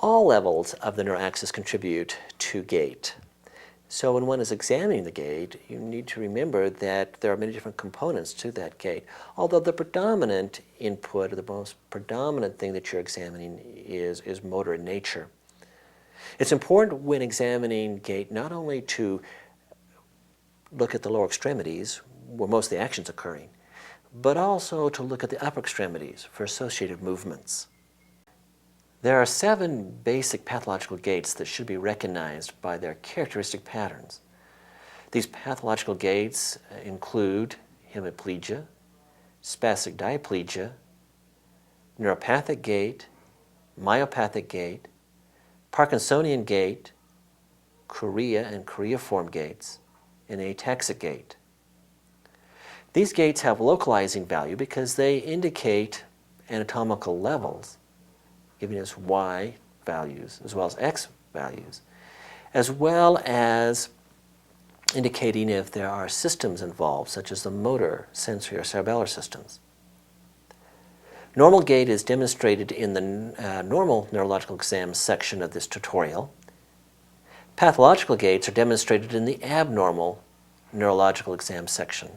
All levels of the neuroaxis contribute to gait. So when one is examining the gait, you need to remember that there are many different components to that gait, although the predominant input, or the most predominant thing that you're examining is motor in nature. It's important when examining gait not only to look at the lower extremities, where most of the action's occurring, but also to look at the upper extremities for associated movements. There are 7 basic pathological gaits that should be recognized by their characteristic patterns. These pathological gaits include hemiplegia, spastic diplegia, neuropathic gait, myopathic gait, Parkinsonian gait, chorea and choreiform gaits, and ataxic gait. These gaits have localizing value because they indicate anatomical levels, giving us Y values as well as X values, as well as indicating if there are systems involved, such as the motor, sensory, or cerebellar systems. Normal gait is demonstrated in the normal neurological exam section of this tutorial. Pathological gaits are demonstrated in the abnormal neurological exam section.